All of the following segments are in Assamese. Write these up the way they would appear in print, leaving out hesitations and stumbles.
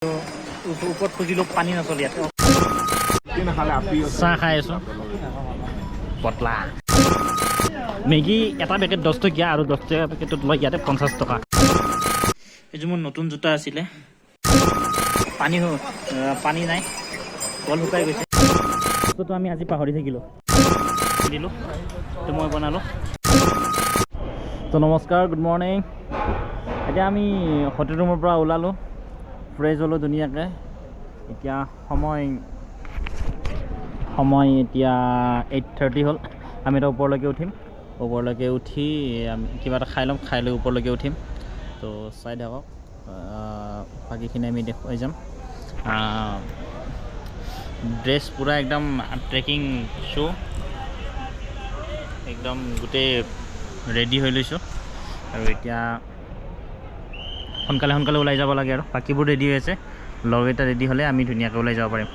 ওপৰত খুজিলেও পানী নচলি আছে চাহ খাই আছোঁ পতলা মেগী এটা পেকেট 10 টকীয়া আৰু 10 টকীয়া পেকেটত লয় ইয়াতে 50 টকা এইযোৰ মোৰ নতুন জোতা আছিলে পানী নাই কল শুকাই গৈছে তো আমি আজি পাহৰি থাকিলোঁ দিলোঁ তো মই বনালোঁ তো নমস্কাৰ গুড মৰ্ণিং এতিয়া আমি হোটেল ৰুমৰ পৰা ওলালোঁ ফ্ৰেছ হ'লোঁ ধুনীয়াকৈ এতিয়া সময় এতিয়া 8:30 হ'ল আমি এটা ওপৰলৈকে উঠি আমি কিবা এটা খাই ল'ম খাই লৈ ওপৰলৈকে উঠিম তো চাই থাকক বাকীখিনি আমি দেখুৱাই যাম ড্ৰেছ পূৰা একদম ট্ৰেকিং শ্বু একদম গোটেই ৰেডি হৈ লৈছোঁ আৰু এতিয়া সোনকালে ওলাই যাব লাগে আৰু বাকীবোৰ ৰেডি হৈ আছে লগকেইটা ৰেডি হ'লে আমি ধুনীয়াকৈ ওলাই যাব পাৰিম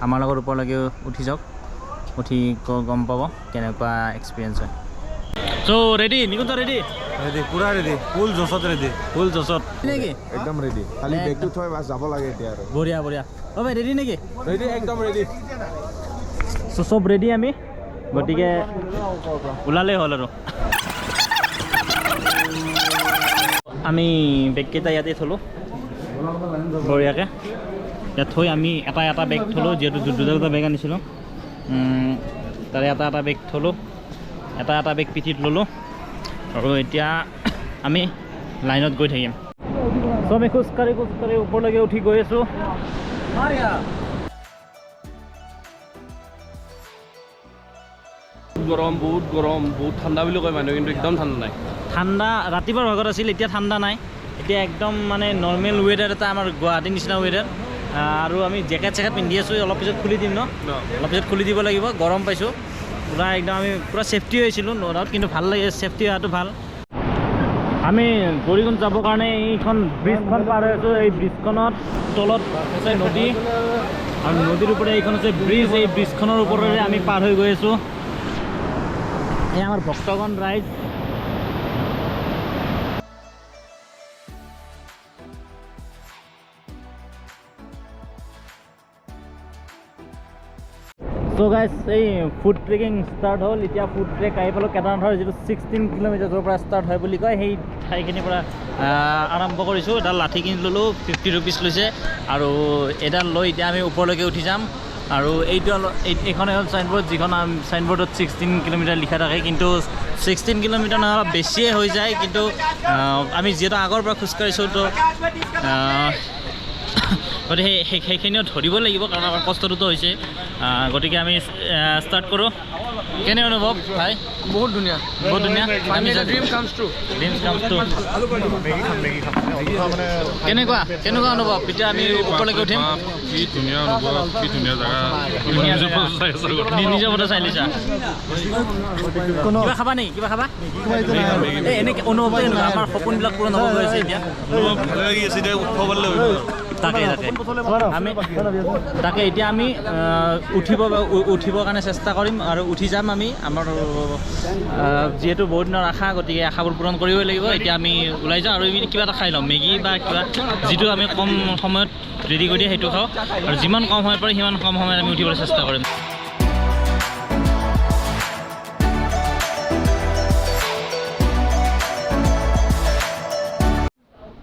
আমাৰ লগত ওপৰলৈকে উঠি যাওক উঠি গম পাব কেনেকুৱা এক্সপিৰিয়েঞ্চ হয় চ' ৰেডি নিকুঞ্জ ৰেডি পুৰা ৰেডি ফুল জছত নেকি একদম ৰেডি খালি বেগটো থৈ বাছ যাব লাগে এতিয়া আৰু বঢ়িয়া অ' ভাই ৰেডি নেকি ৰেডি একদম ৰেডি চ' চব ৰেডি আমি গতিকে ওলালেই হ'ল আৰু আমি বেগকেইটা ইয়াতে থলোঁ বঢ়িয়াকৈ ইয়াত থৈ আমি এটা বেগ থলোঁ যিহেতু দুটা বেগ আনিছিলোঁ তাৰে এটা বেগ থলোঁ এটা বেগ পিঠিত ল'লোঁ আৰু এতিয়া আমি লাইনত গৈ থাকিম চ' আমি খোজকাঢ়ি ওপৰলৈকে উঠি গৈ আছোঁ বহুত গৰম বহুত ঠাণ্ডা বুলি কয় মানুহে কিন্তু একদম ঠাণ্ডা নাই ঠাণ্ডা ৰাতিপুৱাৰ ভাগত আছিল এতিয়া ঠাণ্ডা নাই এতিয়া একদম মানে নৰ্মেল ৱেডাৰ এটা আমাৰ গুৱাহাটীৰ নিচিনা ৱেডাৰ আৰু আমি জেকেট পিন্ধি আছোঁ অলপ পিছত খুলি দিম অলপ পিছত খুলি দিব লাগিব গৰম পাইছোঁ পূৰা একদম আমি পূৰা ছেফটি হৈছিলোঁ ন' ডাউট কিন্তু ভাল লাগে ছেফটি হোৱাটো ভাল আমি গৌৰীকুণ্ড যাবৰ কাৰণে এইখন ব্ৰিজখন পাৰ হৈ আছোঁ এই ব্ৰিজখনত তলত আছে নদী আৰু নদীৰ ওপৰত এইখন আছে ব্ৰিজ এই ব্ৰিজখনৰ ওপৰেৰে আমি পাৰ হৈ গৈ আছোঁ এই আমাৰ ভক্তগণ ৰাইজ চ' গাইজ এই ফুড ট্ৰেকিং ষ্টাৰ্ট হ'ল এতিয়া ফুড ট্ৰেক আহি পালোঁ কেদাৰনাথৰ যিটো 16 কিলোমিটাৰৰ পৰা ষ্টাৰ্ট হয় বুলি কয় সেই ঠাইখিনিৰ পৰা আৰম্ভ কৰিছোঁ এডাল লাঠি কিনি ল'লোঁ 50 ৰুপিজ লৈছে আৰু এডাল লৈ এতিয়া আমি ওপৰলৈকে উঠি যাম আৰু এইখনে হ'ল চাইনবোৰ্ড যিখন চাইনবোৰ্ডত 16 কিলোমিটাৰ লিখা থাকে কিন্তু 16 কিলোমিটাৰ নহয় অলপ বেছিয়ে হৈ যায় কিন্তু আমি যিহেতু আগৰ পৰা খোজকাঢ়িছোঁ তো গতিকে সেইখিনিও ধৰিব লাগিব কাৰণ আমাৰ কষ্টটোতো হৈছে গতিকে আমি ষ্টাৰ্ট কৰোঁ কেনে অনুভৱ ভাই বহুত ধুনীয়া আমি ড্ৰিম কামছ ট্ৰু কেনেকুৱা অনুভৱ এতিয়া আমি ওপৰলৈকে উঠিম কি ধুনীয়া অনুভৱ কি ধুনীয়া জেগা নিজৰ ফটো চাই লৈছা কিবা খাবা নেকি কিবা খাবা এই এনেকৈ অনুভৱ আমাৰ সপোনবিলাক পূৰণ হ'ব গৈ আছে এতিয়া ভালে লাগি আছে এতিয়া উঠিব লাগিব তাকে এতিয়া আমি উঠিবৰ কাৰণে চেষ্টা কৰিম আৰু উঠি যাম আমি আমাৰ যিহেতু বহুত দিনৰ আশা গতিকে আশাবোৰ পূৰণ কৰিবই লাগিব এতিয়া আমি ওলাই যাওঁ আৰু কিবা এটা খাই ল'ম মেগী বা কিবা যিটো আমি কম সময়ত ৰেডি কৰি দিয়ে সেইটো খাওঁ আৰু যিমান কম সময় পাৰে সিমান কম সময়ত আমি উঠিবলৈ চেষ্টা কৰিম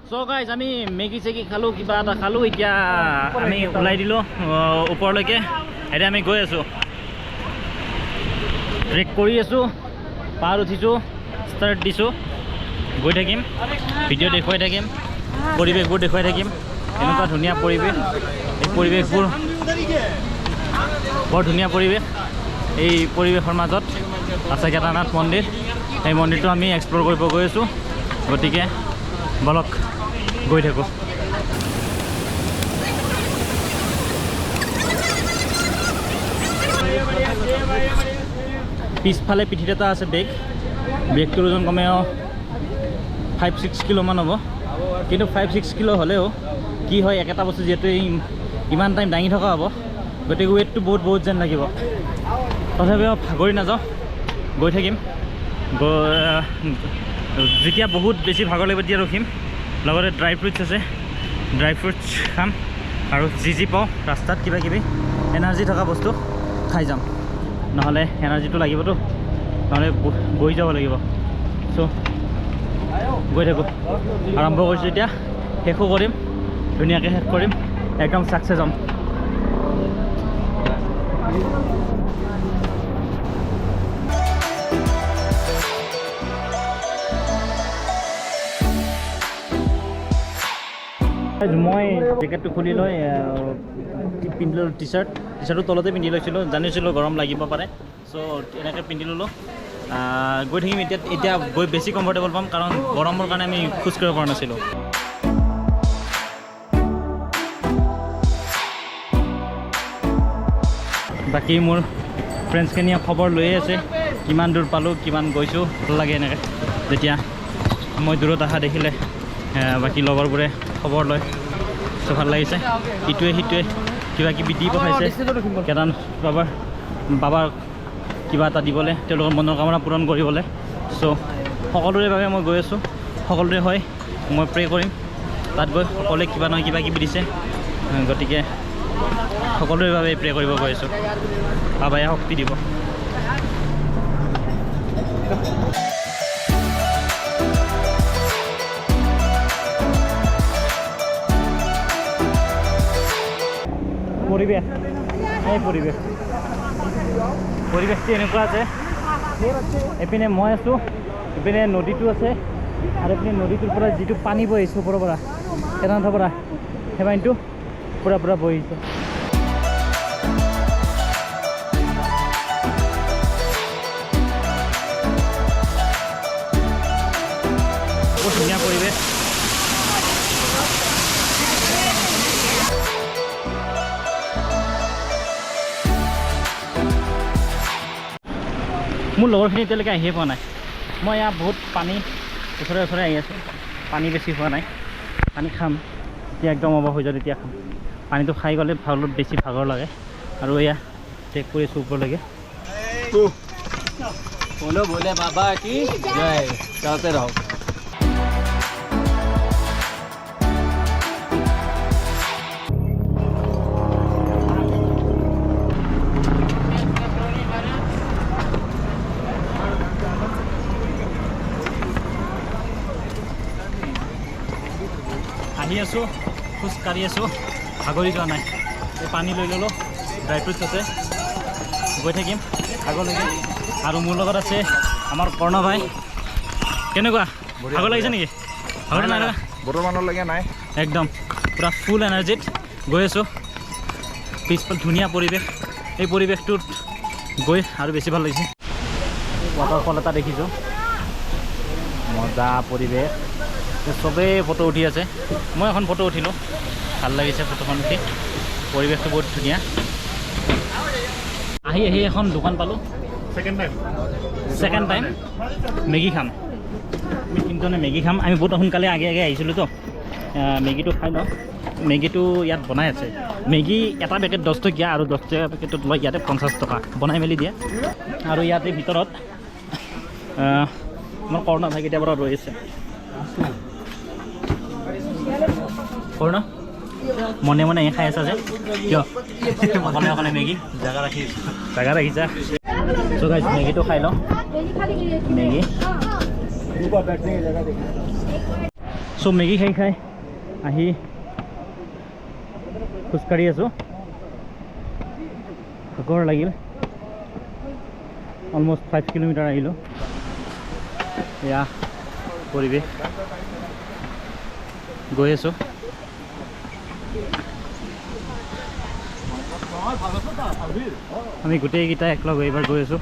চ' গাইজ আমি মেগী চেগি খালোঁ কিবা এটা খালোঁ এতিয়া আমি ওলাই দিলোঁ ওপৰলৈকে এতিয়া আমি গৈ আছোঁ ট্ৰেক কৰি আছোঁ পাৰ উঠিছোঁ ষ্টাৰ্ট দিছোঁ গৈ থাকিম ভিডিঅ' দেখুৱাই থাকিম পৰিৱেশবোৰ দেখুৱাই থাকিম এনেকুৱা ধুনীয়া পৰিৱেশ এই পৰিৱেশবোৰ বৰ ধুনীয়া পৰিৱেশ এই পৰিৱেশৰ মাজত আছে কেদাৰনাথ মন্দিৰ এই মন্দিৰটো আমি এক্সপ্ল'ৰ কৰিব গৈ আছোঁ গতিকে বলক গৈ থাকোঁ পিছফালে পিঠিত এটা আছে বেগটোৰ ওজন কমেও 5-6 কিলোমান হ'ব কিন্তু 5-6 কিলো হ'লেও কি হয় একেটা বস্তু যিহেতু ইমান টাইম দাঙি থকা হ'ব গতিকে ৱেইটটো বহুত যেন লাগিব তথাপিও ভাগৰি নাযাওঁ গৈ থাকিম যেতিয়া বহুত বেছি ভাগৰ লাগিব তেতিয়া ৰখিম লগতে ড্ৰাই ফ্ৰুটছ আছে ড্ৰাই ফ্ৰুটছ খাম আৰু যি পাওঁ ৰাস্তাত কিবা কিবি এনাৰ্জি থকা বস্তু খাই যাম, নহ'লে এনাৰ্জিটো লাগিবতো, নহ'লে বহি যাব লাগিব। চ' গৈ থাকোঁ, আৰম্ভ কৰিছোঁ এতিয়া, শেষো কৰিম, ধুনীয়াকৈ শেষ কৰিম, একদম ছাকচেছ হ'ম। মই জেকেটটো খুলি লৈ পিন্ধি ল'লোঁ, টি চাৰ্টটো তলতে পিন্ধি লৈছিলোঁ, জানিছিলোঁ গৰম লাগিব পাৰে, চ' এনেকৈ পিন্ধি ল'লোঁ। গৈ থাকিম এতিয়া গৈ বেছি কমফৰ্টেবল পাম, কাৰণ গৰমৰ কাৰণে আমি খোজ কাঢ়িব পৰা নাছিলোঁ। বাকী মোৰ ফ্ৰেণ্ডছখিনিয়ে খবৰ লৈয়ে আছে, কিমান দূৰ পালোঁ, কিমান গৈছোঁ। ভাল লাগে এনেকৈ যেতিয়া মই দূৰত অহা দেখিলে বাকী লগৰবোৰে খবৰ লয়, চ' ভাল লাগিছে। ইটোৱে সিটোৱে কিবা কিবি দি পঠাইছে, কেদাৰ বাবাৰ কিবা এটা দিবলৈ, তেওঁলোকৰ মনৰ কামনা পূৰণ কৰিবলৈ। চ' সকলোৰে বাবে মই গৈ আছোঁ, সকলোৰে হয় মই প্ৰে কৰিম, তাত গৈ সকলোৱে কিবা নহয় কিবা কিবি দিছে, গতিকে সকলোৰে বাবে প্ৰে কৰিব গৈ আছোঁ, বাবাই শক্তি দিব। পৰিৱেশটো এনেকুৱা আছে, এইপিনে মই আছোঁ, এইপিনে নদীটো আছে, আৰু এইপিনে নদীটোৰ পৰা যিটো পানী বৈ আহিছে ওপৰৰ পৰা, কেদাৰনাথৰ পৰা, সেই পানীটো পূৰা বৈ আহিছে। বহুত ধুনীয়া পৰিৱেশ। মোৰ লগৰখিনি এতিয়ালৈকে আহিয়ে পোৱা নাই। মই ইয়াত বহুত পানী ওচৰে আহি আছোঁ, পানী বেছি হোৱা নাই, পানী খাম এতিয়া, একদম অভাৱ হৈ যায় তেতিয়া খাম। পানীটো খাই গ'লে অলপ বেছি ভাগৰ লাগে, আৰু এয়া চেক কৰি আছোঁ ওপৰলৈকে। बोले बाबा की जय, चलते रहो। আহি আছোঁ, খোজকাঢ়ি আছোঁ, ভাগৰি যোৱা নাই। এই পানী লৈ ল'লোঁ, ড্ৰাই ফ্ৰুটছ আছে, গৈ থাকিম আগলৈকে। আৰু মোৰ লগত আছে আমাৰ কৰ্ণ ভাই। কেনেকুৱা, ভাগৰ লাগিছে নেকি? ভাগৰ নাই লগা বৰ্তমানলৈকে নাই, একদম পূৰা ফুল এনাৰ্জিত গৈ আছোঁ। পিছফালে ধুনীয়া পৰিৱেশ, এই পৰিৱেশটোত গৈ আৰু বেছি ভাল লাগিছে। ৱাটাৰফল এটা দেখিছোঁ, মজা পৰিৱেশ, চবেই ফটো উঠি আছে, মই এখন ফটো উঠিলোঁ, ভাল লাগিছে ফটোখন উঠি, পৰিৱেশটো বহুত ধুনীয়া। আহি এখন দোকান পালোঁ, ছেকেণ্ড টাইম মেগী খাম। আমি তিনিজনে মেগী খাম, আমি বহুত সোনকালে আগে আহিছিলোঁতো, মেগীটো খাই লওঁ। মেগীটো ইয়াত বনাই আছে, মেগী এটা পেকেট 10 টকীয়া, আৰু 10 টকীয়া পেকেটত লয় ইয়াতে 50 টকা, বনাই মেলি দিয়ে। আৰু ইয়াতে ভিতৰত আমাৰ কৰ্ণ ভাই কেতিয়াৰ পৰা ৰৈ আছে। কৰ্ণ মনে খাই আছা যে কিয়? অকলে মেগী জেগা ৰাখিছা। চ' গাইছ, মেগীটো খাই লওঁ, মেগী। চ' মেগী খাই আহি খোজকাঢ়ি আছোঁ, ভাগৰ লাগিল, অলমষ্ট 5 কিলোমিটাৰ আহিলোঁ। এয়া পৰিৱেশ, গৈ আছোঁ। আমি গোটেইকেইটা একলগ হৈ এইবাৰ গৈ আছোঁ।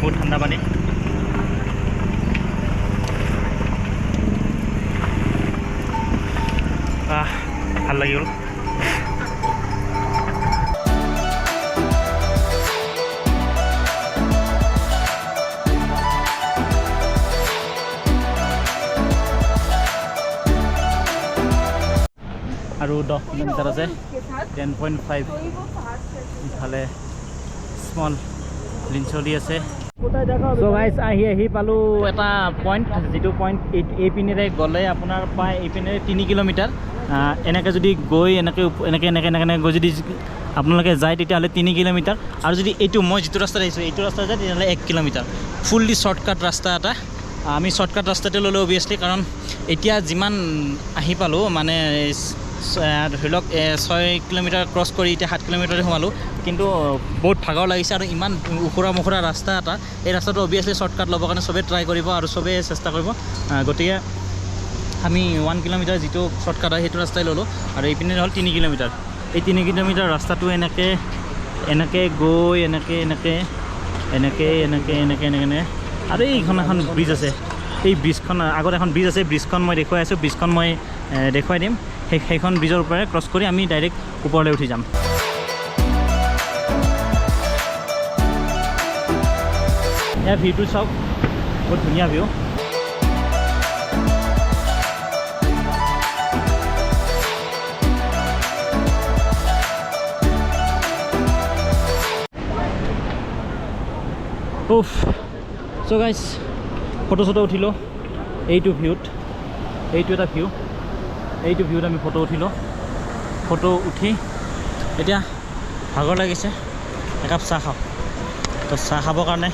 বহুত ঠাণ্ডা পানী, ভাল লাগি গ'ল। আৰু 10 কিলোমিটাৰ আছে, 10.5 ইফালে স্মল লিঞ্চ চলি আছে। চ' গাইজ আহি পালোঁ এটা পইণ্ট, যিটো পইণ্ট এই পিনেৰে গ'লে আপোনাৰ প্ৰায় এই পিনেৰে 3 কিলোমিটাৰ। এনেকৈ যদি গৈ এনেকৈ গৈ যদি আপোনালোকে যায় তেতিয়াহ'লে 3 কিলোমিটাৰ, আৰু যদি এইটো মই যিটো ৰাস্তাত আহিছোঁ এইটো ৰাস্তা যায় তেতিয়াহ'লে 1 কিলোমিটাৰ। ফুল্লি শ্বৰ্টকাট ৰাস্তা এটা। আমি শ্বৰ্টকাট ৰাস্তাতে ল'লোঁ অভিয়াছলি, কাৰণ এতিয়া যিমান আহি পালোঁ মানে ধৰি লওক 6 কিলোমিটাৰ ক্ৰছ কৰি এতিয়া 7 কিলোমিটাৰে সোমালোঁ, কিন্তু বহুত ভাগৰ লাগিছে আৰু ইমান ওখৰা মোখৰা ৰাস্তা এটা। এই ৰাস্তাটো অভিয়াছলি শ্বৰ্টকাট ল'বৰ কাৰণে চবেই ট্ৰাই কৰিব আৰু চবেই চেষ্টা কৰিব। গতিকে আমি 1 কিলোমিটাৰ যিটো শ্বৰ্টকাট হয় সেইটো ৰাস্তাই ল'লোঁ, আৰু এইপিনে হ'ল 3 কিলোমিটাৰ। এই 3 কিলোমিটাৰ ৰাস্তাটো এনেকৈ গৈ এনেকৈ আৰু এইখন এখন ব্ৰিজ আছে। এই ব্ৰিজখন আগত এখন ব্ৰিজ আছে, ব্ৰিজখন মই দেখুৱাই আছোঁ, ব্ৰিজখন মই দেখুৱাই দিম। সেইখন ব্ৰিজৰ ওপৰে ক্ৰছ কৰি আমি ডাইৰেক্ট ওপৰলৈ উঠি যাম। ইয়াৰ ভিউটো চাওক, বহুত ধুনীয়া ভিউ। উফ। চ' গাইজ ফটো চটো উঠিলোঁ এইটো ভিউত, এইটো এটা ভিউ, এইটো ভিউত আমি ফটো উঠিলোঁ। ফটো উঠি এতিয়া ভাগৰ লাগিছে, একাপ চাহ খাওঁ। তো চাহ খাবৰ কাৰণে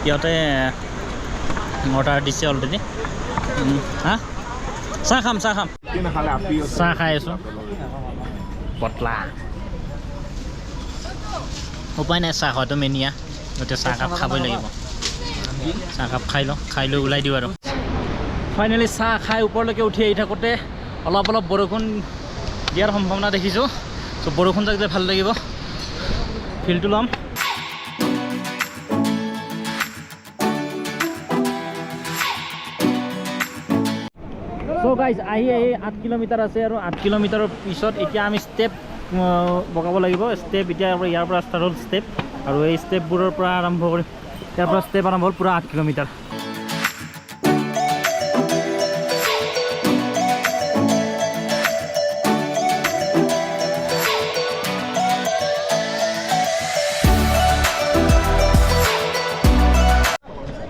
সিহঁতে অৰ্ডাৰ দিছে অলৰেডি। চাহ খাম চাহ খাই আছোঁ। পটলা উপায় নাই, চাহ হয়তো মেনিয়া, গতিকে চাহকাপ খাবই লাগিব। চাহকাপ খাই লৈ ওলাই দিওঁ আৰু। ফাইনেলি চাহ খাই ওপৰলৈকে উঠি আহি থাকোঁতে অলপ বৰষুণ দিয়াৰ সম্ভাৱনা দেখিছোঁ। চ' বৰষুণ থাকিলে ভাল লাগিব, ফিলটো ল'ম। চ' গাইজ আহি 8 কিলোমিটাৰ আছে, আৰু 8 কিলোমিটাৰৰ পিছত এতিয়া আমি ষ্টেপ বগাব লাগিব। ষ্টেপ এতিয়া ইয়াৰ পৰা ষ্টাৰ্ট হ'ল ষ্টেপ, আৰু এই ষ্টেপবোৰৰ পৰা আৰম্ভ কৰি ইয়াৰ পৰা ষ্টেপ আৰম্ভ হ'ল পূৰা 8 কিলোমিটাৰ।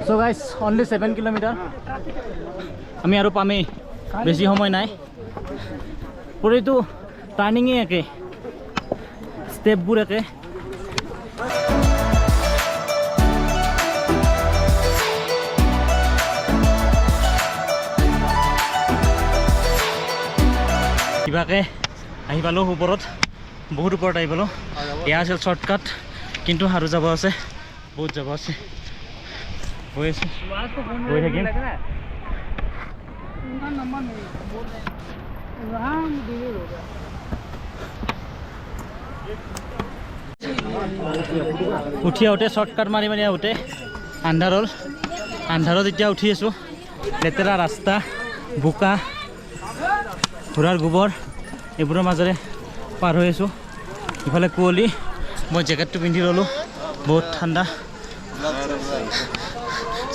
চ' গাইজ অনলি 7 কিলোমিটাৰ আমি আৰু পামেই, বেছি সময় নাই। পুৰীটো টাৰ্ণিঙেই একে, ষ্টেপবোৰ একে। কিবাকৈ আহি পালোঁ ওপৰত, বহুত ওপৰত আহি পালোঁ। এয়া আছিল শ্বৰ্টকাট, কিন্তু আৰু যাব আছে, বহুত যাব আছে। গৈ আছোঁ, গৈ থাকিম। উঠি আহোঁতে শ্বৰ্টকাট মাৰি আহোঁতে আন্ধাৰ হ'ল। আন্ধাৰত এতিয়া উঠি আছোঁ, লেতেৰা ৰাস্তা, বোকা, ঘোঁৰাৰ গোবৰ, এইবোৰৰ মাজেৰে পাৰ হৈ আছোঁ। ইফালে কুঁৱলী, মই জেকেটটো পিন্ধি ল'লোঁ, বহুত ঠাণ্ডা।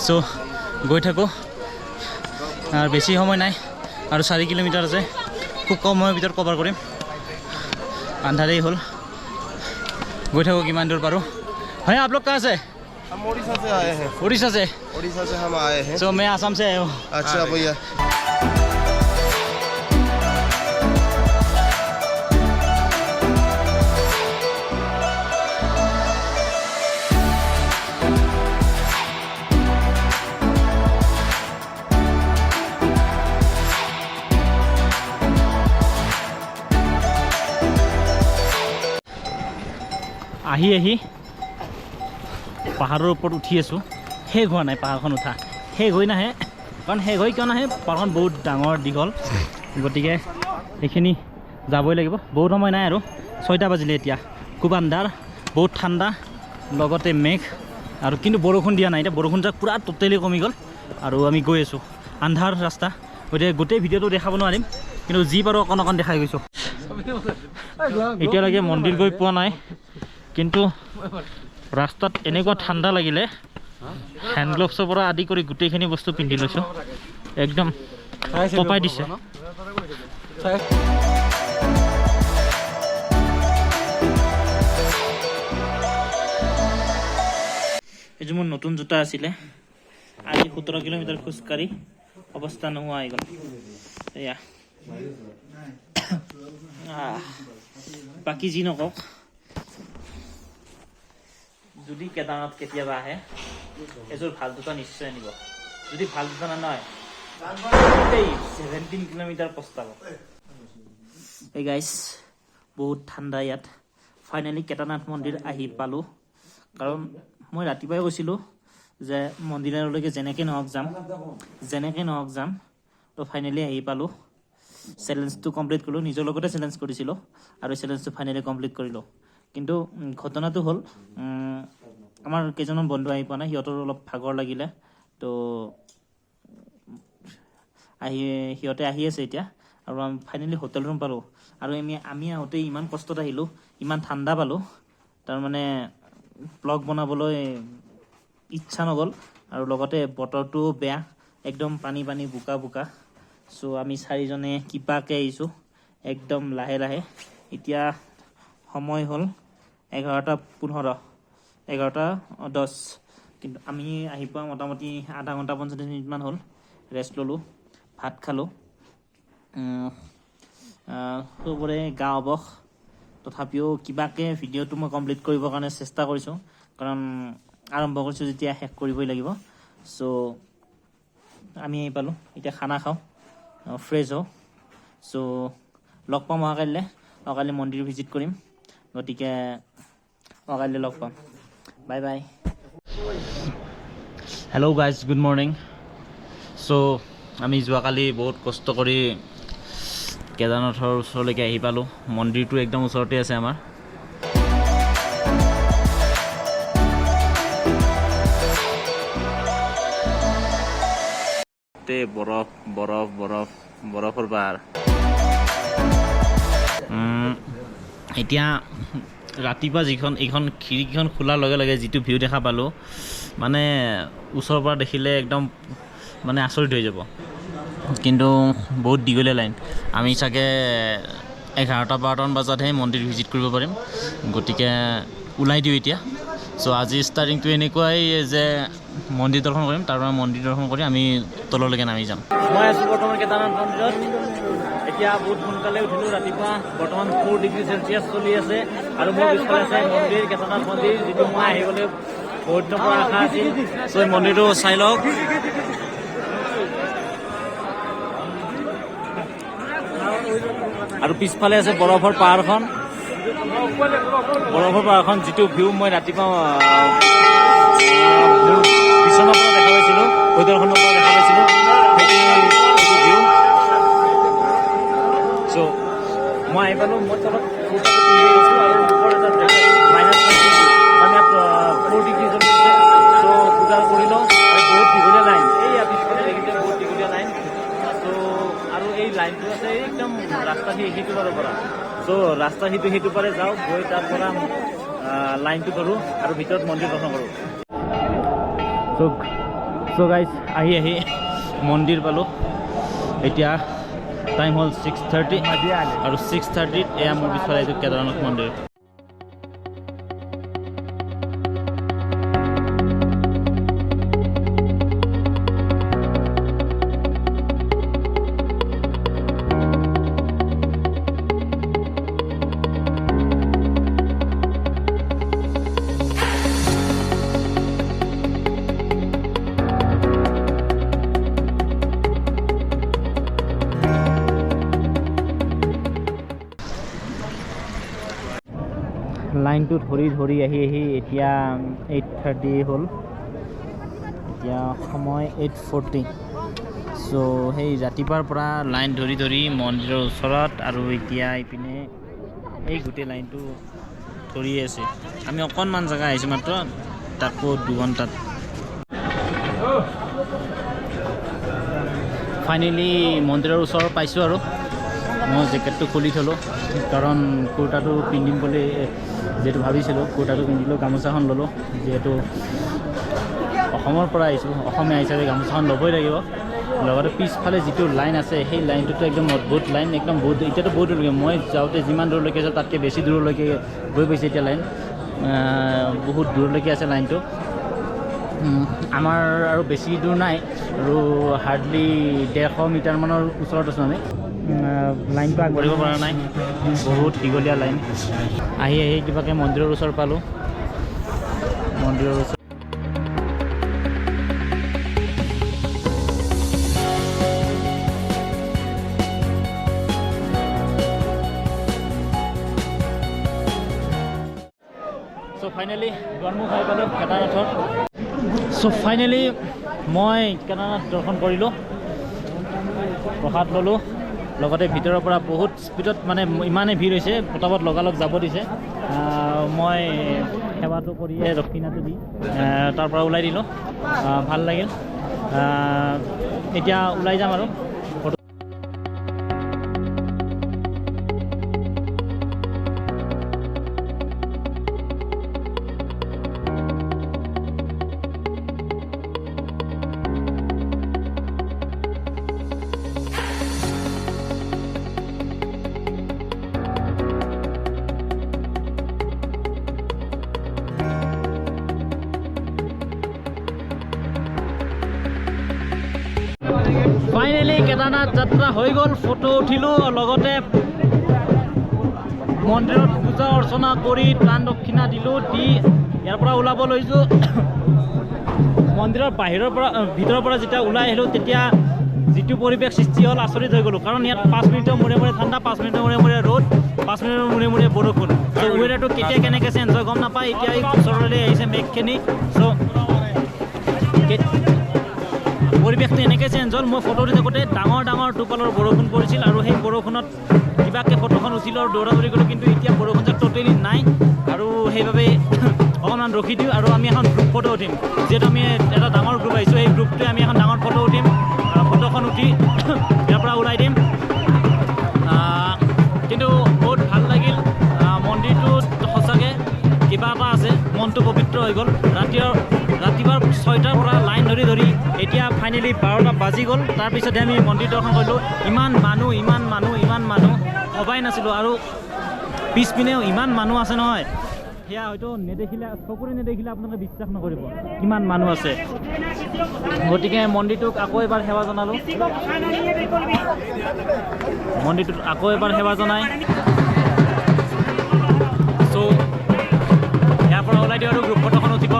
চ' গৈ থাকোঁ, আৰু বেছি সময় নাই, আৰু 4 কিলোমিটাৰ আছে, খুব কম সময়ৰ ভিতৰত কভাৰ কৰিম। আন্ধাৰেই হ'ল, গৈ থাকোঁ কিমান দূৰ পাৰোঁ। হয় आप लोग कहाँ से? हम उड़ीसा से आए हैं। उड़ीसा से हम आए हैं। सो मैं आसाम से आया हूँ। अच्छा भैया। আহি পাহাৰৰ ওপৰত উঠি আছোঁ, শেষ হোৱা নাই পাহাৰখন উঠা, শেষ হৈ নাহে। কাৰণ শেষ হৈ কিয় নাহে, পাহাৰখন বহুত ডাঙৰ দীঘল, গতিকে এইখিনি যাবই লাগিব। বহুত সময় নাই, আৰু 6টা বাজিলে এতিয়া। খুব আন্ধাৰ, বহুত ঠাণ্ডা, লগতে মেঘ, আৰু কিন্তু বৰষুণ দিয়া নাই। এতিয়া বৰষুণ যাক পূৰা টোটেলি কমি গ'ল, আৰু আমি গৈ আছোঁ। আন্ধাৰ ৰাস্তা, গতিকে গোটেই ভিডিঅ'টো দেখাব নোৱাৰিম, কিন্তু যি পাৰোঁ অকণ দেখাই গৈছোঁ। এতিয়ালৈকে মন্দিৰ গৈ পোৱা নাই, কিন্তু ৰাস্তাত এনেকুৱা ঠাণ্ডা লাগিলে হেণ্ড গ্লভছৰ পৰা আদি কৰি গোটেইখিনি বস্তু পিন্ধি লৈছোঁ, একদম কঁপাই দিছে। এইযোৰ মোৰ নতুন জোতা আছিলে আজি 17 কিলোমিটাৰ খোজকাঢ়ি অৱস্থা নোহোৱা হৈ গ'ল এয়া বাকী যি নকওক যদি কেদাৰনাথ কেতিয়াবা আহে এযোৰ ভাল জোতা নিশ্চয় আনিব যদি ভাল জোতা নহয় 17 কিলোমিটাৰ পস্তাব এই গাইছ বহুত ঠাণ্ডা ইয়াত ফাইনেলি কেদাৰনাথ মন্দিৰ আহি পালোঁ কাৰণ মই ৰাতিপুৱাই কৈছিলোঁ যে মন্দিৰলৈকে যেনেকৈ নহওক যাম তো ফাইনেলি আহি পালোঁ চেলেঞ্জটো কমপ্লিট কৰিলোঁ নিজৰ লগতে চেলেঞ্জ কৰিছিলোঁ আৰু চেলেঞ্জটো ফাইনেলি কমপ্লিট কৰিলোঁ কিন্তু ঘটনাটো হ'ল আমাৰ কেইজনমান বন্ধু আহি পোৱা নাই সিহঁতৰ অলপ ভাগৰ লাগিলে তো সিহঁতে আহি আছে এতিয়া আৰু আমি ফাইনেলি হোটেল ৰুম পালোঁ আৰু আমি আহোঁতে ইমান কষ্টত আহিলোঁ ইমান ঠাণ্ডা পালোঁ তাৰমানে ব্লগ বনাবলৈ ইচ্ছা নগ'ল আৰু লগতে বতৰটোও বেয়া একদম পানী বোকা চ' আমি চাৰিজনে কিবাকৈ আহিছোঁ একদম লাহে লাহে এতিয়া সময় হ'ল 11:10 কিন্তু আমি আহি পোৱা মোটামুটি আধা ঘণ্টা 45 মিনিটমান হ'ল ৰেষ্ট ল'লোঁ ভাত খালোঁ চবৰে গা অৱস তথাপিও কিবাকৈ ভিডিঅ'টো মই কমপ্লিট কৰিবৰ কাৰণে চেষ্টা কৰিছোঁ কাৰণ আৰম্ভ কৰিছোঁ যেতিয়া শেষ কৰিবই লাগিব চ' আমি আহি পালোঁ এতিয়া খানা খাওঁ ফ্ৰেছ হওঁ চ' লগ পাম অহাকাইলৈ মন্দিৰ ভিজিট কৰিম গতিকে অহাকাইলৈ লগ পাম bye bye hello' guys good morning so' আমি যোৱাকালি বহুত কষ্ট কৰি কেদাৰনাথৰ ওচৰলৈকে আহি পালোঁ মন্দিৰটো একদম ওচৰতে আছে আমাৰ বৰফৰ পাহাৰ এতিয়া ৰাতিপুৱা এইখন খিৰিকীখন খোলাৰ লগে লগে যিটো ভিউ দেখা পালোঁ মানে ওচৰৰ পৰা দেখিলে একদম মানে আচৰিত হৈ যাব কিন্তু বহুত দীঘলীয়া লাইন আমি চাগে 11-12মান বজাতহে মন্দিৰ ভিজিট কৰিব পাৰিম গতিকে ওলাই দিওঁ এতিয়া চ' আজি ষ্টাৰ্টিংটো এনেকুৱাই যে মন্দিৰ দৰ্শন কৰিম তাৰ পৰা মন্দিৰ দৰ্শন কৰি আমি তললৈকে নামি যাম মই আছোঁ বৰ্তমান কেদাৰনাথ মন্দিৰত এতিয়া বহুত সোনকালে উঠিলোঁ ৰাতিপুৱা বৰ্তমান 4 ডিগ্ৰী চেলচিয়াছ চলি আছে আৰু মোৰ পিছফালে আছে মন্দিৰ কেদাৰনাথ মন্দিৰ যিটো মই আহিবলৈ বহুত দিনৰ পৰা আশা আছিল চ' এই মন্দিৰটো চাই লওক আৰু পিছফালে আছে বৰফৰ পাহাৰখন যিটো ভিউ মই ৰাতিপুৱা বিচনাৰ পৰা দেখা পাইছিলোঁ হোটেলখনৰ পৰা দেখা পাইছিলোঁ সেইটো ভিউ চ' মই আহি পালোঁ মই তলত পিন্ধি গৈছোঁ আৰু ওপৰত এটা মাইনাছ 4 ডিগ্ৰী চলিছে চ' পূজা কৰি লওঁ আৰু বহুত দীঘলীয়া লাইন এই পিছফালে দেখিছে বহুত দীঘলীয়া লাইন চ' আৰু এই লাইনটো আছে একদম ৰাস্তা সিটো পাৰৰ পৰা চ' ৰাস্তা সিটো পাৰে যাওঁ গৈ তাৰ পৰা লাইনটো ধৰোঁ আৰু ভিতৰত মন্দিৰ দৰ্শন কৰোঁ চ' গাইজ আহি মন্দিৰ পালোঁ এতিয়া টাইম হ'ল 6:30 আৰু 6:30 এয়া মোৰ পিছফালে এইটো কেদাৰনাথ মন্দিৰ লাইনটো ধৰি আহি এতিয়া 8:30 হ'ল এতিয়া সময় 8:40 চ' সেই ৰাতিপুৱাৰ পৰা লাইন ধৰি মন্দিৰৰ ওচৰত আৰু এতিয়া ইপিনে এই গোটেই লাইনটো ধৰি আছে আমি অকণমান জেগা আহিছোঁ মাত্ৰ তাকো 2 ঘণ্টাত ফাইনেলি মন্দিৰৰ ওচৰত পাইছোঁ আৰু মই জেকেটটো খুলি থলোঁ কাৰণ কুৰ্তাটো পিন্ধিম বুলি যিহেতু ভাবিছিলোঁ কুৰ্তাটো পিন্ধিলোঁ গামোচাখন ল'লোঁ যিহেতু অসমৰ পৰা আহিছোঁ অসমীয়া হিচাপে গামোচাখন ল'বই লাগিব লগতে পিছফালে যিটো লাইন আছে সেই লাইনটোতো একদম অদ্ভুত লাইন একদম বহুত এতিয়াতো বহুত দূৰলৈকে মই যাওঁতে যিমান দূৰলৈকে যাওঁ তাতকৈ বেছি দূৰলৈকে গৈ পাইছে এতিয়া লাইন বহুত দূৰলৈকে আছে লাইনটো আমাৰ আৰু বেছি দূৰ নাই আৰু হাৰ্ডলি 150 মিটাৰমানৰ ওচৰত আছোঁ আমি লাইনটো আগবাঢ়িব পৰা নাই বহুত দীঘলীয়া লাইন আহি কিবাকৈ মন্দিৰৰ ওচৰ পালোঁ মন্দিৰৰ ওচৰ চ' ফাইনেলি দুৱাৰমুখ খাই পালোঁ কেদাৰনাথৰ চ' ফাইনেলি মই কেদাৰনাথ দৰ্শন কৰিলোঁ প্ৰসাদ ল'লোঁ লগতে ভিতৰৰ পৰা বহুত স্পীডত মানে ইমানেই ভিৰ হৈছে পটাপট লগালগ যাব দিছে মই সেৱাটো কৰিয়ে দক্ষিণাটো দি তাৰ পৰা ওলাই দিলোঁ ভাল লাগিল এতিয়া ওলাই যাম আৰু ফাইনেলি কেদাৰনাথ যাত্ৰা হৈ গ'ল ফটো উঠিলোঁ লগতে মন্দিৰত পূজা অৰ্চনা কৰি দান দক্ষিণা দিলোঁ দি ইয়াৰ পৰা ওলাব লৈছোঁ মন্দিৰৰ ভিতৰৰ পৰা যেতিয়া ওলাই আহিলোঁ তেতিয়া যিটো পৰিৱেশ সৃষ্টি হ'ল আচৰিত হৈ গ'লোঁ কাৰণ ইয়াত 5 মিনিটৰ মূৰে মূৰে ঠাণ্ডা 5 মিনিটৰ মূৰে মূৰে ৰ'দ 5 মিনিটৰ মূৰে মূৰে বৰষুণ চ' ৱেডাৰটো কেতিয়া কেনেকৈ চেঞ্জ হয় গম নাপায় এতিয়া এই ওচৰলৈ আহিছে মেঘখিনি চ' পৰিৱেশটো এনেকৈ চেঞ্জ হ'ল মই ফটো উঠি থাকোঁতে ডাঙৰ টোপালৰ বৰষুণ পৰিছিল আৰু সেই বৰষুণত কিবাকৈ ফটোখন উঠিলোঁ আৰু দৌৰা দৌৰি কৰিলোঁ কিন্তু এতিয়া বৰষুণ যেন ট'টেলি নাই আৰু সেইবাবে অকণমান ৰখি দিওঁ আৰু আমি এখন গ্ৰুপ ফটো উঠিম যিহেতু আমি এটা ডাঙৰ গ্ৰুপ আহিছোঁ সেই গ্ৰুপটোৱে আমি এখন ডাঙৰ ফটো উঠিম ফটোখন উঠি ইয়াৰ পৰা ওলাই দিম কিন্তু বহুত ভাল লাগিল মন্দিৰটোত সঁচাকৈ কিবা এটা আছে মনটো পবিত্ৰ হৈ গ'ল ৰাতিপুৱা 6টাৰ পৰা লাইন ধৰি এতিয়া ফাইনেলি 12টা বাজি গ'ল তাৰপিছতে আমি মন্দিৰ দৰ্শন কৰিলোঁ ইমান মানুহ ভবাই নাছিলোঁ আৰু পিছপিনেও ইমান মানুহ আছে নহয় সেয়া হয়তো চকুৰে নেদেখিলে আপোনালোকে বিশ্বাস নকৰিব কিমান মানুহ আছে গতিকে মন্দিৰটোক আকৌ এবাৰ সেৱা জনালোঁ চ' ইয়াৰ পৰা ওলাই দিওঁ আৰু গ্ৰুপ ফটোখন উঠিব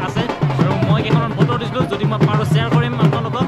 আছে আৰু মই কেইখনমান ফটো দিছিলোঁ যদি মই পাৰোঁ শ্বেয়াৰ কৰিম আপোনালোকক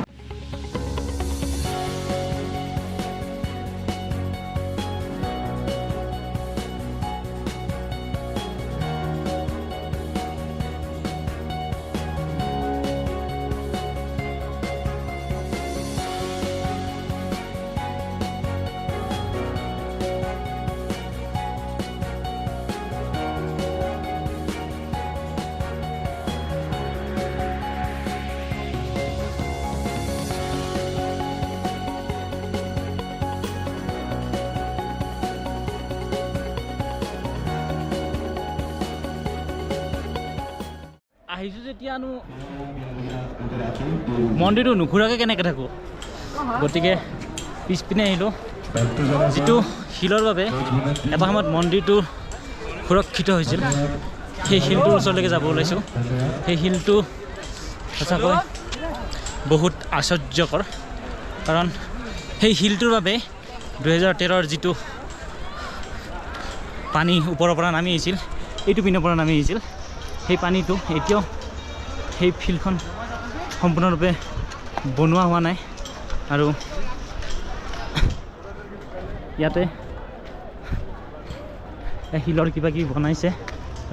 আহিছোঁ যেতিয়ানো মন্দিৰটো নুঘূৰাকৈ কেনেকৈ থাকোঁ গতিকে পিছপিনে আহিলোঁ যিটো শিলৰ বাবে এটা সময়ত মন্দিৰটো সুৰক্ষিত হৈছিল সেই শিলটোৰ ওচৰলৈকে যাব ওলাইছোঁ সেই শিলটো সঁচাকৈ বহুত আশ্চৰ্যকৰ কাৰণ সেই শিলটোৰ বাবে 2013ৰ যিটো পানী ওপৰৰ পৰা নামি আহিছিল এইটো পিনৰ পৰা নামি আহিছিল সেই পানীটো এতিয়াও সেই ফিল্ডখন সম্পূৰ্ণৰূপে বনোৱা হোৱা নাই আৰু ইয়াতে শিলৰ কিবা কিবি বনাইছে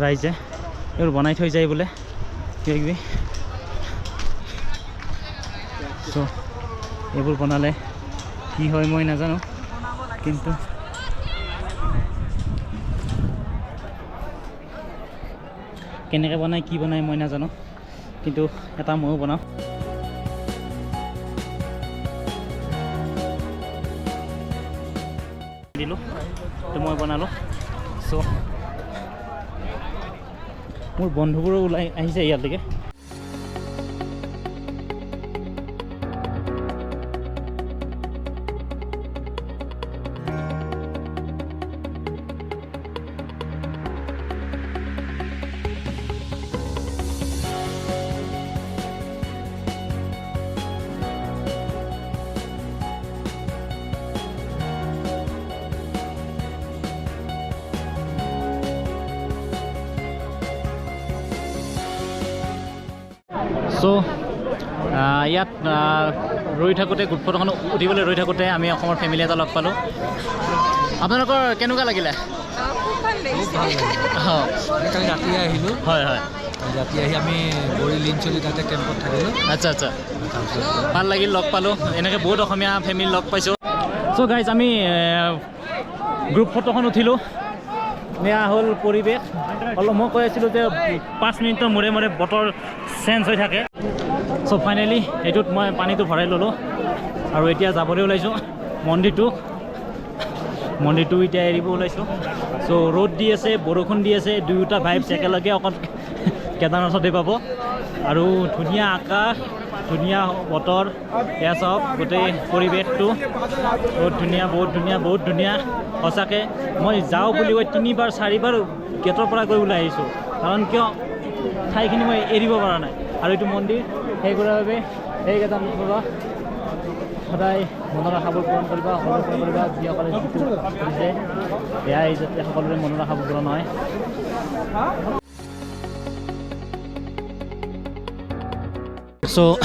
ৰাইজে এইবোৰ বনাই থৈ যায় বোলে কিবা কিবি চ' এইবোৰ বনালে কি হয় মই নাজানো কিন্তু কেনেকৈ বনায় কি বনায় মই নাজানো কিন্তু এটা ময়ো বনাওঁ দিলোঁ তো মই বনালোঁ চ' মোৰ বন্ধুবোৰো ওলাই আহিছে ইয়ালৈকে চ' ইয়াত ৰৈ থাকোঁতে গ্ৰুপ ফটোখন উঠিবলৈ ৰৈ থাকোঁতে আমি অসমৰ ফেমিলি এটা লগ পালোঁ। আপোনালোকৰ কেনেকুৱা লাগিলে? অঁ কালি ৰাতি আহিলোঁ। হয় হয়, ৰাতি আহি আমি বৰি লিঞ্চলি তাতে কেম্পত থাকিলোঁ। আচ্ছা আচ্ছা, ভাল লাগিল লগ পালোঁ। এনেকৈ বহুত অসমীয়া ফেমিলি লগ পাইছোঁ। চ' গাইজ আমি গ্ৰুপ ফটোখন উঠিলোঁ। এয়া হ'ল পৰিৱেশ। অলপ মই কৈ আছিলোঁ যে 5 মিনিটৰ মূৰে মূৰে বতৰ চেঞ্জ হৈ থাকে। চ' ফাইনেলি এইটোত মই পানীটো ভৰাই ল'লোঁ আৰু এতিয়া যাবলৈ ওলাইছোঁ মন্দিৰটো এতিয়া এৰিব ওলাইছোঁ। চ' ৰ'দ দি আছে, বৰষুণ দি আছে, দুয়োটা ভাইবছ একেলগে অকল কেদাৰনাথতে পাব। আৰু ধুনীয়া আকাশ, ধুনীয়া বতৰ, এয়া চাওক গোটেই পৰিৱেশটো বহুত ধুনীয়া, বহুত ধুনীয়া, বহুত ধুনীয়া। সঁচাকৈ মই যাওঁ বুলি কৈ 3বাৰ 4বাৰ গেটৰ পৰা গৈ ওলাই আহিছোঁ। কাৰণ কিয় ঠাইখিনি মই এৰিব পৰা নাই। আৰু এইটো মন্দিৰ সেইবোৰৰ বাবে সেইকেইটা পৰা সদায় মনৰ আশাবোৰ পূৰণ কৰিবা, যিসকলে যিটো কৰিছে এয়াই যাতে সকলোৰে মনৰ আশাবোৰ পূৰণ হয়। চ'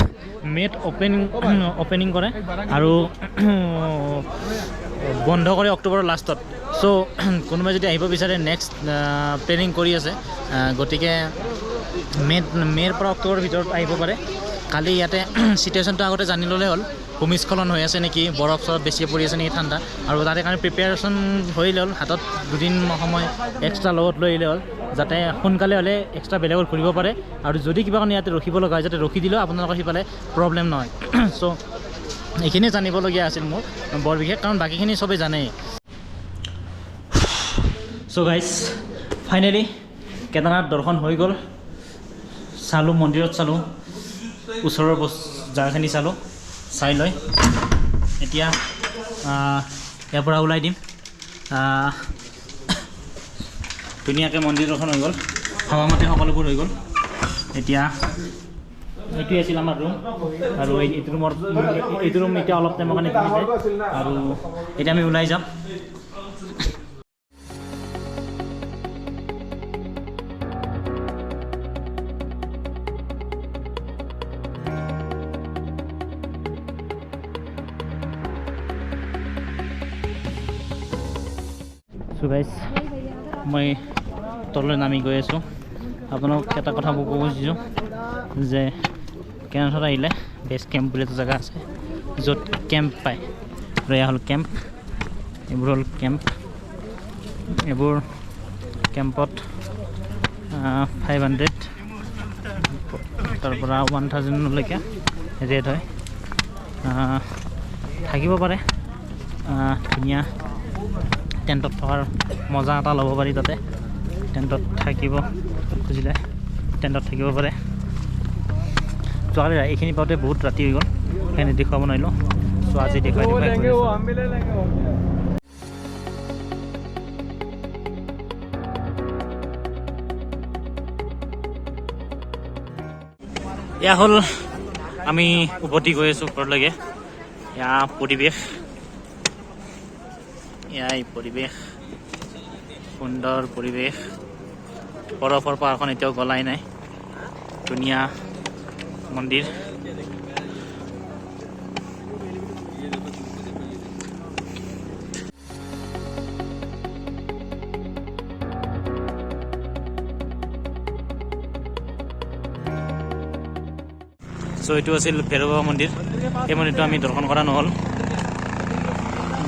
মে'ত অপেনিং কৰে আৰু বন্ধ কৰে অক্টোবৰৰ লাষ্টত। চ' কোনোবাই যদি আহিব বিচাৰে নেক্সট প্লেনিং কৰি আছে, গতিকে মে'ৰ পৰা অক্টোবৰৰ ভিতৰত আহিব পাৰে। কালি ইয়াতে চিটুৱেশ্যনটো আগতে জানি ল'লে হ'ল, ভূমিস্খলন হৈ আছে নেকি, বৰফ চৰফ বেছিকৈ পৰি আছে নেকি ঠাণ্ডা, আৰু তাৰে কাৰণে প্ৰিপেয়াৰেশ্যন হৈ হ'ল। হাতত 2 দিন সময় এক্সট্ৰা লগত লৈ আহিলে হ'ল, যাতে সোনকালে হ'লে এক্সট্ৰা বেলেগত ঘূৰিব পাৰে। আৰু যদি কিবা কাৰণে ইয়াতে ৰখিব লগা হয় যাতে ৰখি দিলেও আপোনালোকৰ সিফালে প্ৰব্লেম নহয়। চ' এইখিনিয়ে জানিবলগীয়া আছিল মোৰ বৰ বিশেষ, কাৰণ বাকীখিনি চবেই জানেই। চ' গাইজ ফাইনেলি কেদাৰনাথ দৰ্শন হৈ গ'ল। চালোঁ মন্দিৰত, চালোঁ ওচৰৰ জাগাখিনি চালোঁ। চাই লৈ এতিয়া ইয়াৰ পৰা ওলাই দিম। ধুনীয়াকৈ মন্দিৰ দৰ্শন হৈ গ'ল, সময়মতে সকলোবোৰ হৈ গ'ল। এতিয়া এইটোৱে আছিল আমাৰ ৰুম, আৰু এইটো ৰুম এতিয়া অলপ টাইমৰ কাৰণে কিনিছে, আৰু এতিয়া আমি ওলাই যাম। চ' গাইজ মই তললৈ নামি গৈ আছোঁ। আপোনালোকক এটা কথা ক'ব খুজিছোঁ যে কেদাৰনাথত আহিলে বেছ কেম্প বুলি এটা জেগা আছে য'ত কেম্প পায়। আৰু এয়া হ'ল কেম্প, এইবোৰ হ'ল কেম্প। এইবোৰ কেম্পত 500 তাৰ পৰা 1000লৈকে ৰেট হয়। থাকিব পাৰে, ধুনীয়া টেণ্টত থকাৰ মজা এটা ল'ব পাৰি। তাতে টেণ্টত থাকিব খুজিলে টেণ্টত থাকিব পাৰে। যোৱাকালি এইখিনি পাওঁতে বহুত ৰাতি হৈ গ'ল, সেইখিনি দেখুৱাব নোৱাৰিলোঁ। চ' আজি দেখুৱাই এয়া হ'ল আমি উভতি গৈ আছোঁ ঘৰলৈকে। এয়া পৰিৱেশ, এয়াই পৰিৱেশ, সুন্দৰ পৰিৱেশ। বৰফৰ পাহাৰখন এতিয়াও গলাই নাই, ধুনীয়া মন্দিৰ। চ' এইটো আছিল ভৈৰৱ বাবা মন্দিৰ। এই মন্দিৰটো আমি দৰ্শন কৰা নহ'ল,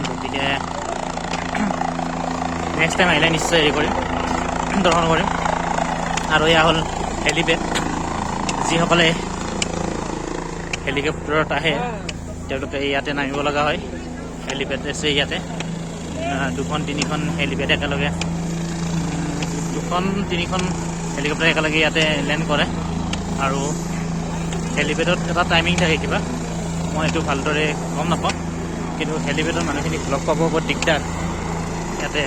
গতিকে নেক্সট টাইম আহিলে নিশ্চয় হেৰি কৰিম, দৰ্শন কৰিম। আৰু এয়া হ'ল হেলিপেড। যিসকলে হেলিকপ্টাৰত আহে তেওঁলোকে ইয়াতে নামিব লগা হয়। হেলিপেড আছে ইয়াতে, 2-3খন হেলিপেড একেলগে, 2-3খন হেলিকপ্টাৰ একেলগে ইয়াতে লেণ্ড কৰে। আৰু হেলিপেডত এটা টাইমিং থাকে কিবা, মই এইটো ভালদৰে গম নাপাওঁ, কিন্তু হেলিপেডৰ মানুহখিনিক লগ পাব বহুত দিগদাৰ ইয়াতে।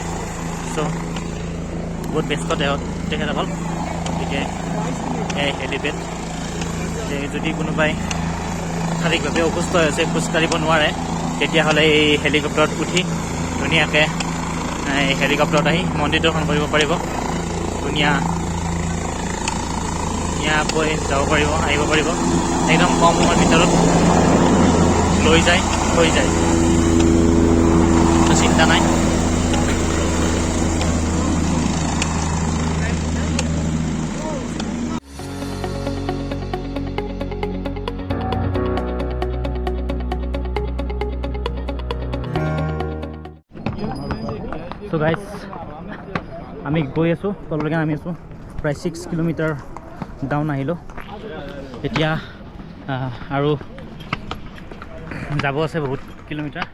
চ' বহুত ব্যস্ত তেখেতসকল, গতিকে এই হেলিপেড যদি কোনোবাই শাৰীৰিকভাৱে অসুস্থ হৈ আছে, খোজকাঢ়িব নোৱাৰে, তেতিয়াহ'লে এই হেলিকপ্টাৰত উঠি ধুনীয়াকৈ হেলিকপ্টাৰত আহি মন্দিৰ দৰ্শন কৰিব পাৰিব। ধুনীয়া ইয়াকৈ যাব পাৰিব, আহিব পাৰিব। একদম কম সময়ৰ ভিতৰত লৈ যায়, হৈ যায়, চিন্তা নাই। চ' গাইজ আমি গৈ আছোঁ, তললৈকে নামি আছোঁ। প্ৰায় 6 কিলোমিটাৰ ডাউন আহিলোঁ। এতিয়া আৰু যাব আছে বহুত কিলোমিটাৰ।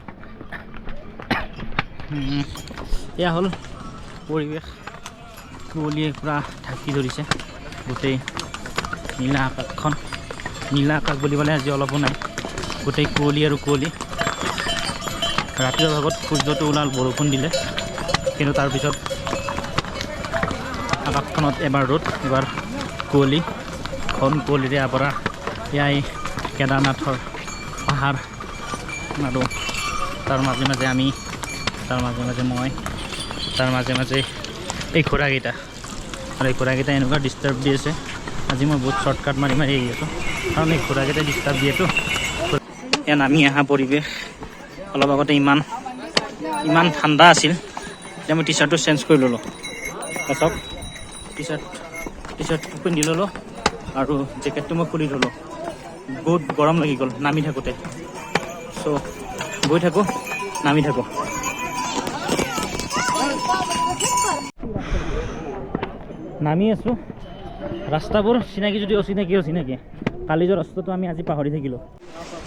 এয়া হ'ল পৰিৱেশ, কুঁৱলীয়ে পূৰা ঢাকি ধৰিছে গোটেই নীলা আকাশখন। নীলা আকাশ বুলিবলৈ আজি অলপো নাই, গোটেই কুঁৱলী আৰু কুঁৱলী। ৰাতিৰ ভাগত সূৰ্যটো ওলাল, বৰষুণ দিলে, কিন্তু তাৰপিছত আকাশখনত এবাৰ ৰ'দ, এবাৰ কুঁৱলী, ঘন কুঁৱলীৰে আৱৰা। এয়াই কেদাৰনাথৰ পাহাৰ, আৰু তাৰ মাজে মাজে আমি, তাৰ মাজে মাজে মই, তাৰ মাজে মাজে এই ঘোঁৰাকেইটা। আৰু এই ঘোঁৰাকেইটা এনেকুৱা ডিষ্টাৰ্ব দি আছে। আজি মই বহুত শ্বৰ্টকাট মাৰি মাৰি আহি আছোঁ, কাৰণ এই ঘোঁৰাকেইটাই ডিষ্টাৰ্ব দিয়েতো। এয়া নামি অহা পৰিৱেশ। অলপ আগতে ইমান ঠাণ্ডা আছিল, এতিয়া মই টি চাৰ্টটো চেঞ্জ কৰি ল'লোঁ। চাওক, টি চাৰ্টটো পিন্ধি ল'লোঁ আৰু জেকেটটো মই খুলি ল'লোঁ। বহুত গৰম লাগি গ'ল নামি থাকোঁতে। চ' গৈ থাকোঁ, নামি থাকোঁ। নামি আছোঁ। ৰাস্তাবোৰ চিনাকি যদি অচিনাকি অচিনাকি। কালি যোৱা ৰাস্তাটো আমি আজি পাহৰি থাকিলোঁ।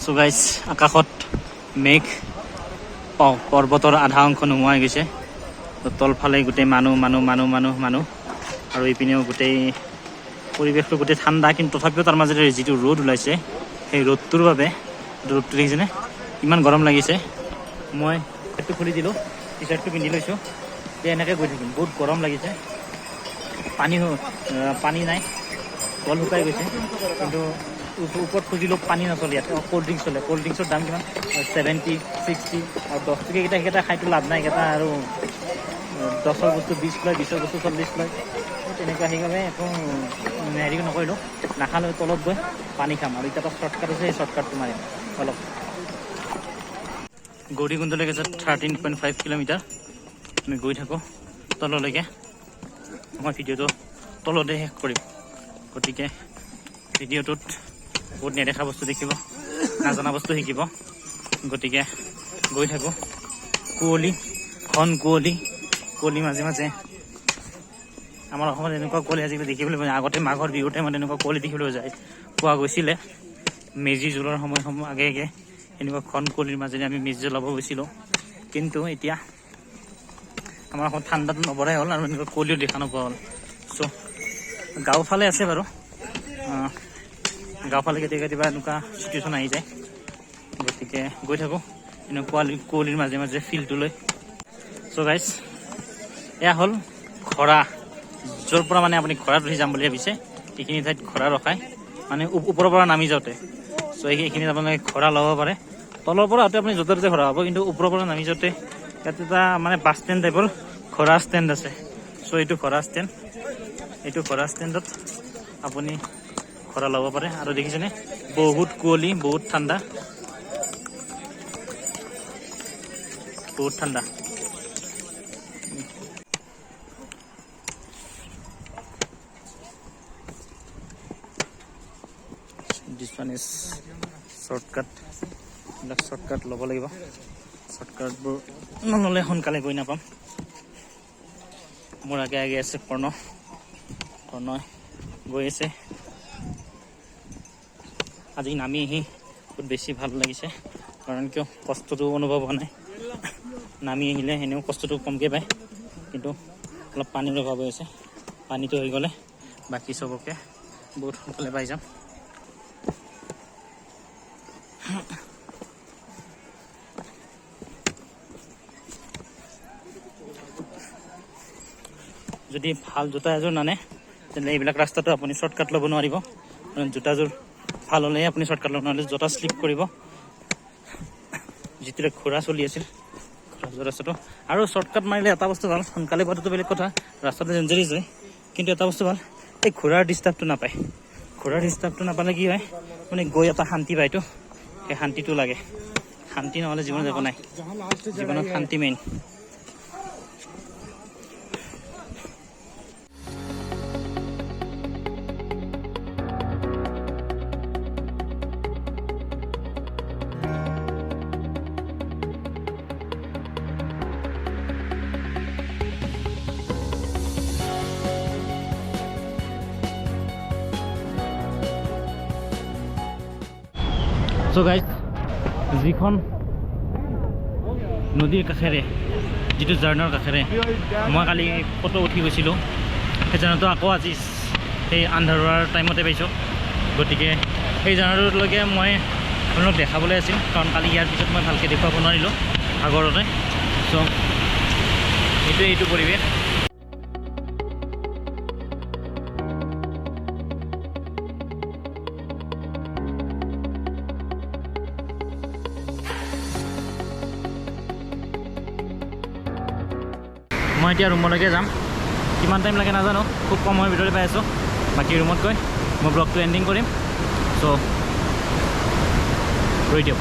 চ' গাইজ, আকাশত মেঘ, পৰ্বতৰ আধা অংশ নোহোৱা হৈ গৈছে। তলফালে গোটেই মানুহ। আৰু ইপিনেও গোটেই পৰিৱেশটো গোটেই ঠাণ্ডা, কিন্তু তথাপিও তাৰ মাজতে যিটো ৰ'দ ওলাইছে, সেই ৰ'দটোৰ বাবে, ৰ'দটো দেখিছেনে ইমান গৰম লাগিছে। মই পেটটো খুলি দিলোঁ, টি চাৰ্টটো পিন্ধি লৈছোঁ, এতিয়া এনেকৈ গৈ থাকিম। বহুত গৰম লাগিছে। পানী নাই, কল শুকাই গৈছে, কিন্তু ওপৰত খুজিলেও পানী নচলে ইয়াত। ক'ল্ড ড্ৰিংকছ চলে। ক'ল্ড ড্ৰিংকছৰ দাম কিমান? 70, 60 আৰু 10 টকীয়া সেইকেইটা খাইতো লাভ নাই। এইকেইটা আৰু 10ৰ বস্তু 20 লয়, 20ৰ বস্তু 40 লয়। তেনেকুৱা সেইবাবে একো হেৰি নকৰিলোঁ, নাখালোঁ। তলত গৈ পানী খাম। আৰু এতিয়া এটা শ্বৰ্টকাট আছে, সেই শ্বৰ্টকাটটো মাৰিম অলপ। গৌৰীকুণ্ডলৈকে 13.5 কিলোমিটাৰ আমি গৈ থাকোঁ তললৈকে। মই ভিডিঅ'টো তলতে শেষ কৰিম, গতিকে ভিডিঅ'টোত বহুত নেদেখা বস্তু দেখিব, নাজনা বস্তু শিকিব। গতিকে গৈ থাকোঁ। কুঁৱলী, ঘন কুঁৱলী মাজে মাজে। আমাৰ অসমত এনেকুৱা কুঁৱলী আজিকালি দেখিবলৈ পোৱা যায়। আগতে মাঘৰ বিহুৰ টাইমত এনেকুৱা কুঁৱলী দেখিবলৈ পোৱা গৈছিলে। মেজি জ্বলোৱাৰ সময় আগে এনেকুৱা ঘন কুঁৱলীৰ মাজেৰে আমি মেজি জ্বলাব গৈছিলোঁ। কিন্তু এতিয়া আমাৰ অসমত ঠাণ্ডাটো নবঢ়াই হ'ল আৰু এনেকুৱা কুঁৱলীও দেখা নোপোৱা হ'ল। চ' গাঁও ফালে আছে বাৰু, গাঁও ফালে কেতিয়াবা এনেকুৱা চিটুৱেশ্যন আহি যায়। গতিকে গৈ থাকোঁ এনেকুৱা কুঁৱলীৰ মাজে মাজে ফিল্ডটো লৈ। চ' গাইজ, এয়া হ'ল ঘোঁৰা, য'ৰ পৰা মানে আপুনি ঘোঁৰাত উঠি যাম বুলি ভাবিছে, এইখিনি ঠাইত ঘোঁৰা ৰখায়, মানে ওপৰৰ পৰা নামি যাওঁতে। চ' এইখিনিত আপোনালোকে ঘোঁৰা ল'ব পাৰে। তলৰ পৰা হয়তো আপুনি য'তে ত'তে ঘোঁৰা হ'ব, কিন্তু ওপৰৰ পৰা নামি যাওঁতে ইয়াত এটা মানে বাছ ষ্টেণ্ড টাইপৰ ঘোঁৰা ষ্টেণ্ড আছে। চ' এইটো ঘোঁৰা ষ্টেণ্ডত আপুনি ঘোঁৰা ল'ব পাৰে। আৰু দেখিছেনে, বহুত কুঁৱলী, বহুত ঠাণ্ডা, বহুত ঠাণ্ডা। দিছ ওৱান ইজ শ্বৰ্টকাট। এইবিলাক শ্বৰ্টকাট ল'ব লাগিব। শ্বৰ্টকাটবোৰ নল'লে সোনকালে গৈ নাপাম। মোৰ আগে আছে প্ৰণয় গৈ আছে। আজি নামি আহি বহুত বেছি ভাল লাগিছে, কাৰণ কিয় কষ্টটো অনুভৱ হোৱা নাই। নামি আহিলে এনেও কষ্টটো কমকৈ পায়, কিন্তু অলপ পানীৰ অভাৱ হৈ আছে। পানীটো হৈ গ'লে বাকী চবকে বহুত সোনকালে পাই যাম। যদি ভাল জোতা এযোৰ নানে, তেন্তে এইবিলাক ৰাস্তাটো আপুনি শ্বৰ্টকাট ল'ব নোৱাৰিব। জোতাযোৰ ভাল হ'লেহে আপুনি শ্বৰ্টকাট ল'ব, নহ'লে জোতা শ্লিপ কৰিব। যিটোৰে ঘোঁৰা চলি আছিল ৰাস্তাটো। আৰু শ্বৰ্টকাট মাৰিলে এটা বস্তু ভাল, সোনকালে পোৱাটোতো বেলেগ কথা, ৰাস্তাটো ডেঞ্জাৰাছ হয়, কিন্তু এটা বস্তু ভাল, এই ঘোঁৰাৰ ডিষ্টাৰ্বটো নাপায়। ঘোঁৰাৰ ডিষ্টাৰ্বটো নাপালে কি হয় মানে গৈ এটা শান্তি পায়তো সেই শান্তিটো লাগে শান্তি নহ'লে জীৱনত একো নাই জীৱনত শান্তি মেইন চ' গাইজ যিখন নদীৰ কাষেৰে যিটো ঝৰ্ণাৰ কাষেৰে মই কালি ফটো উঠি গৈছিলোঁ সেই ঝৰ্ণাটো আকৌ আজি সেই আন্ধাৰুৱাৰ টাইমতে পাইছোঁ গতিকে সেই ঝৰ্ণাটোলৈকে মই আপোনালোক দেখাবলৈ আছিল কাৰণ কালি ইয়াৰ পিছত মই ভালকৈ দেখুৱাব নোৱাৰিলোঁ আগৰতে চ' এইটোৱে এইটো পৰিৱেশ মই এতিয়া ৰুমলৈকে যাম কিমান টাইম লাগে নাজানো খুব কম সময়ৰ ভিতৰতে পাই আছোঁ বাকী ৰুমত গৈ মই ব্লগটো এণ্ডিং কৰিম চ' ৰৈ দিয়ক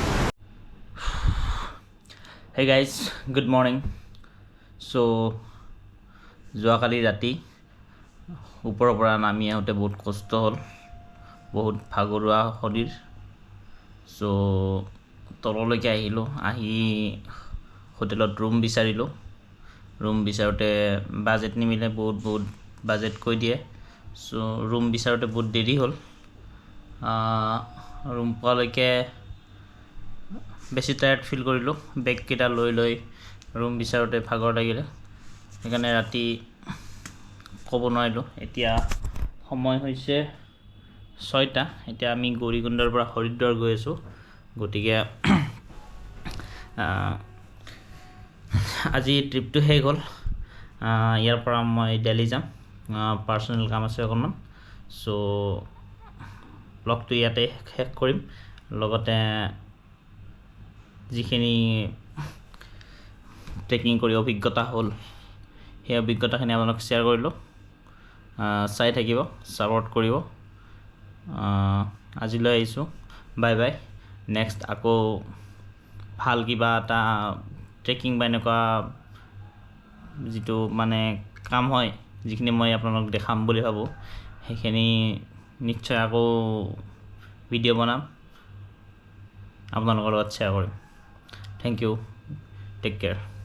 হে গাইজ গুড মৰ্ণিং চ' যোৱাকালি ৰাতি ওপৰৰ পৰা নামি আহোঁতে বহুত কষ্ট হ'ল বহুত ভাগৰুৱা শৰীৰ চ' তললৈকে আহিলোঁ আহি হোটেলত ৰুম বিচাৰিলোঁ ৰুম বিচাৰোঁতে বাজেট নিমিলে বহুত বাজেট কৈ দিয়ে চ' ৰুম বিচাৰোঁতে বহুত দেৰি হ'ল ৰুম পোৱালৈকে বেছি টায়াৰ্ড ফিল কৰিলোঁ বেগকেইটা লৈ ৰুম বিচাৰোঁতে ভাগৰ লাগিলে সেইকাৰণে ৰাতি ক'ব নোৱাৰিলোঁ এতিয়া সময় হৈছে 6টা এতিয়া আমি গৌৰীকুণ্ডৰ পৰা হৰিদ্বাৰ গৈ আছোঁ গতিকে আজি ট্ৰিপটো শেষ হ'ল ইয়াৰ পৰা মই দিল্লী যাম পাৰ্চনেল কাম আছে অকণমান চ' ব্লগটো ইয়াতে শেষ কৰিম লগতে যিখিনি ট্ৰেকিং কৰি অভিজ্ঞতা হ'ল সেই অভিজ্ঞতাখিনি আপোনালোক শ্বেয়াৰ কৰিলোঁ চাই থাকিব ছাপৰ্ট কৰিব আজিলৈ আহিছোঁ বাই বাই নেক্সট আকৌ ভাল কিবা এটা ট্ৰেকিং বা এনেকুৱা যিটো মানে কাম হয় যিখিনি মই আপোনালোক দেখাম বুলি ভাবোঁ সেইখিনি নিশ্চয় আকৌ ভিডিঅ' বনাম আপোনালোকৰ লগত শ্বেয়াৰ কৰিম থেংক ইউ টেক কেয়াৰ